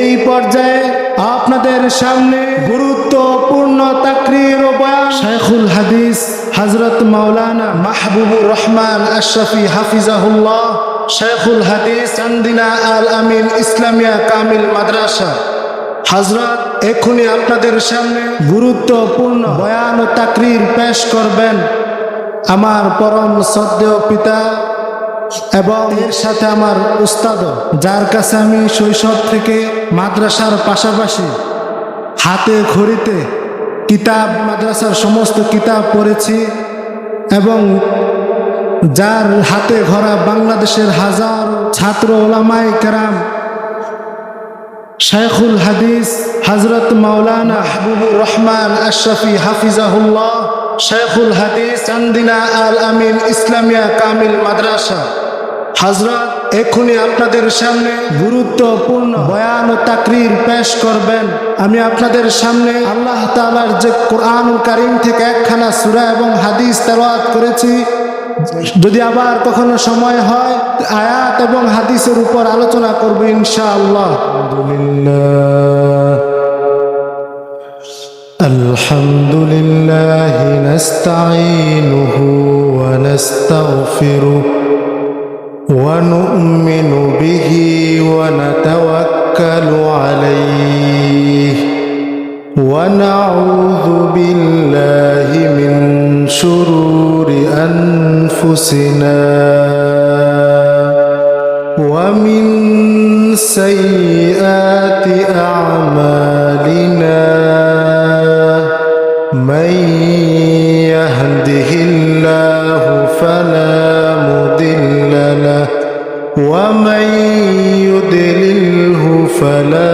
এই পর্যায়ে আপনাদের সামনে গুরুত্বপূর্ণ তাকরীর ও বয়ান শাইখুল হাদিস হযরত মাওলানা মাহবুবুর রহমান আশরাফি হাফিজাহুল্লাহ, শাইখুল হাদিস চান্দিনা আল আমিন ইসলামিয়া কামিল মাদ্রাসা হযরত এখনই আপনাদের সামনে গুরুত্বপূর্ণ বয়ান ও তাকরীর পেশ করবেন। আমার পরম শ্রদ্ধেয় পিতা এবং এর সাথে আমার উস্তাদ, যার কাছে আমি শৈশব থেকে মাদ্রাসার পাশাপাশি হাতে খড়িতে কিতাব, মাদ্রাসার সমস্ত কিতাব পড়েছি এবং যার হাতে ঘরা বাংলাদেশের হাজার ছাত্র ওলামায়ে কেরাম শাইখুল হাদিস হযরত মাওলানা মাহবুবুর রহমান আশরাফি হাফিজাহুল্লাহ, শাইখুল হাদিস চান্দিনা আল আমিন ইসলামিয়া কামিল মাদ্রাসা হযরত এখনই আপনাদের সামনে গুরুত্বপূর্ণ বয়ান ও তাকরীর পেশ করবেন। আমি আপনাদের সামনে আল্লাহ তাআলার যে কোরআনুল কারীম থেকে একখানা সূরা এবং হাদিস তেলাওয়াত করেছি, যদি আবার কখনো সময় হয় আয়াত এবং হাদিসের উপর আলোচনা করব ইনশাআল্লাহ। আলহামদুলিল্লাহ নাস্তাঈনুহু ওয়া নাস্তাগফিরুহু ওয়া নু'মিনু বিহি ওয়া নাতাওয়াক্কালু আলাইহি ওয়া নাউযু বিল্লাহি মিন শুরুরি আনফুসিনা ওয়া মিন সাইয়্যাতি আ'মালিনা মান ইয়াহদিহিল্লাহু ফালা মুদিল্লা লাহু ওয়া মান ইউদ্লিলহু ফালা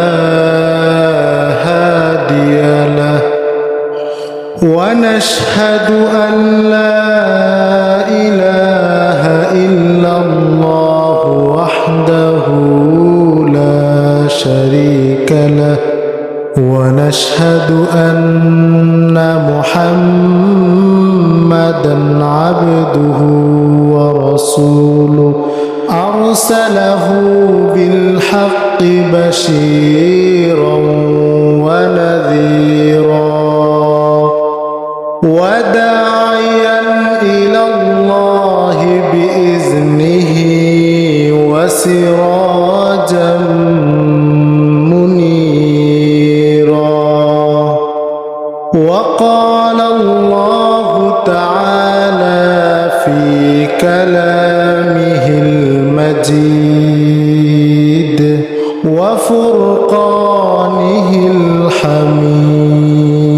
হাদিয়া লাহু ওয়া নাশহাদু আন লা ইলাহা ইল্লাল্লাহু ওয়াহদাহু লা শারীকা লাহু ওয়া নাশহাদু আন্না মুহাম্মাদান আবদুহু ওয়া রাসূলুহু আরসালাহু বিল হাক্কি বাশীরান ওয়া নাযীরা ওয়া দা'iয়ান ইলাল্লাহি বিইজনিহি ওয়া সিরাজাম মুনীরা। ওয়া ক্বালা আল্লাহু তাআলা ফি কালামিহিল মাজিদ ওয়া ফুরকানিহিল হামিদ।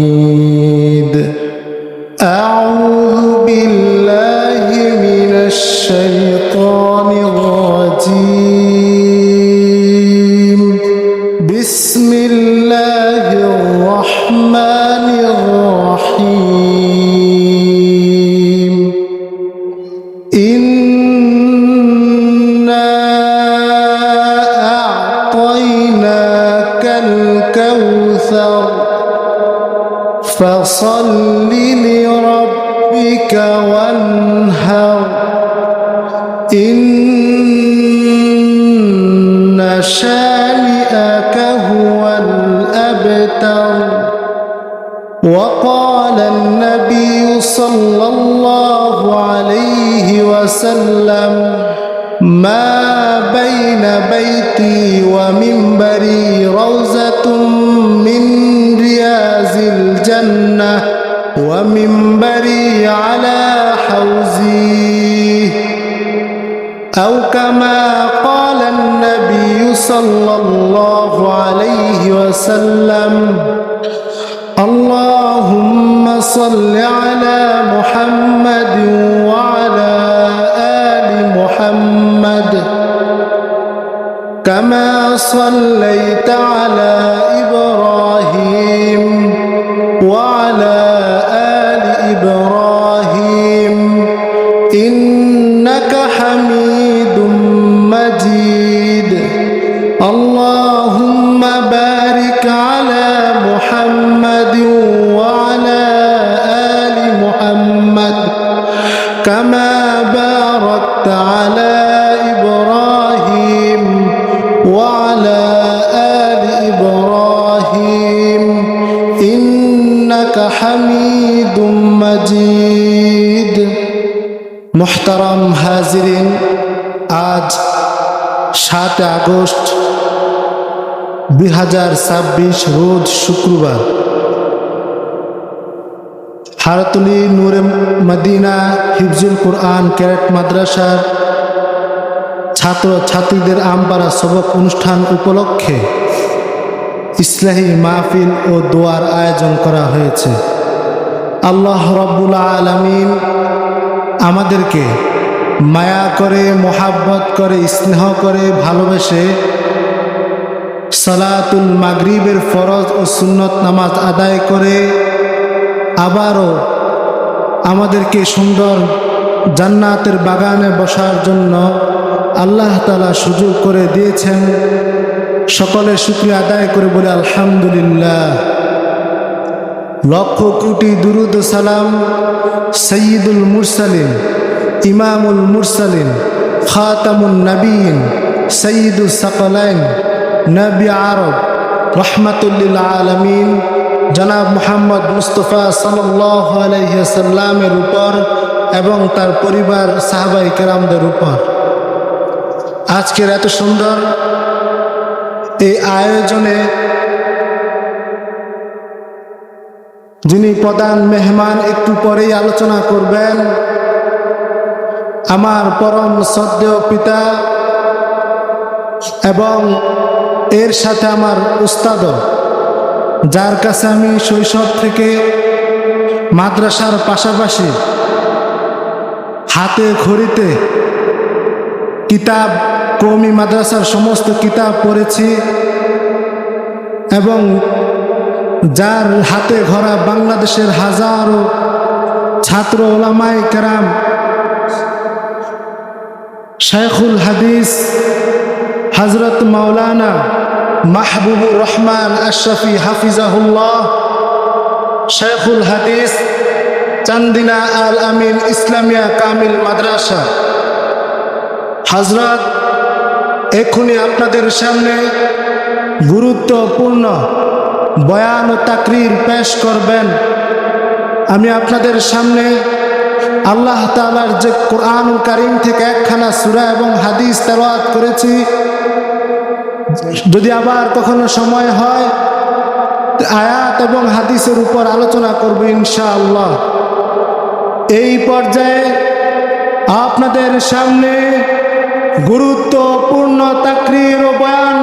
আউযু বিল্লাহি মিনাশ শাইতানির রাজীম। বিসমিল্লাহির রাহমানির রাহিম। ইন্না আ'তাইনাকাল কাউসার ফাসাল্লি লিরাব্বিকা ওয়ানহার ইন্না শানি'আকা হুয়াল আবতার। ওয়া ক্বালা আন-নাবিয়্যু সাল্লাল্লাহু আলাইহি ওয়াসাল্লাম মা বাইনা বাইতি ওয়া মিম্বারি রাওযাতুম মিন রিয়াজিল জান্নাহ ওয়া মিম্বারি আলা হাউজি আও কামা ক্বালা আন-নাবিয়্যু সাল্লাল্লাহু আলাইহি ওয়াসাল্লাম। আল্লাহুম্মা সাল্লি আলা মুহাম্মাদিন ওয়া আলা আলি মুহাম্মাদ কামা সাল্লাইতা আলা ইব্রাহিম ওয়া আলা আলি ইব্রাহিম ইন্নাকা হামিদুম মাজিদ। আল্লাহুম্মা বারিক আলা মুহাম্মাদিন ওয়া আলা আলি মুহাম্মাদ কামা বারাকতা আলা ইব্রাহিম ওয়া আলা আলি মোহতারাম হাজিরিন, আজ 7 আগস্ট 2026 রোজ শুক্রবার। হারতুলি নূরে মদিনা হিফজুল কোরআন ক্যারেট মাদ্রাসার ছাত্র ছাত্রীদের আমপাড়া সবক অনুষ্ঠান উপলক্ষে ইসলাহি মাহফিল ও দোয়ার আয়োজন করা হয়েছে। আল্লাহ রাব্বুল আলামিন আমাদেরকে মায়া করে, মোহাব্বত করে, স্নেহ করে, ভালোবেসে সালাতুল মাগরিবের ফরজ ও সুন্নত নামাজ আদায় করে আবারও আমাদেরকে সুন্দর জান্নাতের বাগানে বসার জন্য আল্লাহ তাআলা সুযোগ করে দিয়েছেন। সকলে শুকরিয়া আদায় করে বলে আলহামদুলিল্লাহ। লক্ষ কোটি দুরুদ ও সালাম সাইয়্যিদুল মুরসালিন, ইমামুল মুরসালিন, খাতামুন নবীন, সাইয়্যিদুস সাকলাইন, নবী আরব, রহমাতুল লিল আলামিন জনাব মুহাম্মদ মুস্তাফা সাল্লাল্লাহু আলাইহি ওয়াসাল্লামের উপর এবং তার পরিবার সাহাবায়ে কেরামদের উপর। আজকের এত সুন্দর এই আয়োজনে যিনি প্রধান মেহমান একটু পরেই আলোচনা করবেন, আমার পরম শ্রদ্ধেয় পিতা এবং এর সাথে আমার উস্তাদ, যার কাছে আমি শৈশব থেকে মাদ্রাসার পাশাপাশি হাতে খড়িতে কিতাব, কওমি মাদ্রাসার সমস্ত কিতাব পড়েছি এবং যার হাতে ঘরা বাংলাদেশের হাজারো ছাত্র ওলামায়ে কেরাম, শাইখুল হাদিস হযরত মাওলানা মাহবুবুর রহমান আশরাফি হাফিজাহুল্লাহ, শাইখুল হাদিস চান্দিনা আল আমিন ইসলামিয়া কামিল মাদ্রাসা হযরত এখনই আপনাদের সামনে গুরুত্বপূর্ণ বয়ান ও তাকরীর পেশ করবেন। আমি আপনাদের সামনে আল্লাহ তাআলার যে কোরআনুল কারীম থেকে একখানা সূরা এবং হাদিস তেলাওয়াত করেছি, যদি আবার কখনো সময় হয় আয়াত এবং হাদিসের উপর আলোচনা করব ইনশাআল্লাহ। এই পর্যায়ে আপনাদের সামনে গুরুত্বপূর্ণ তাকরীর ও বয়ান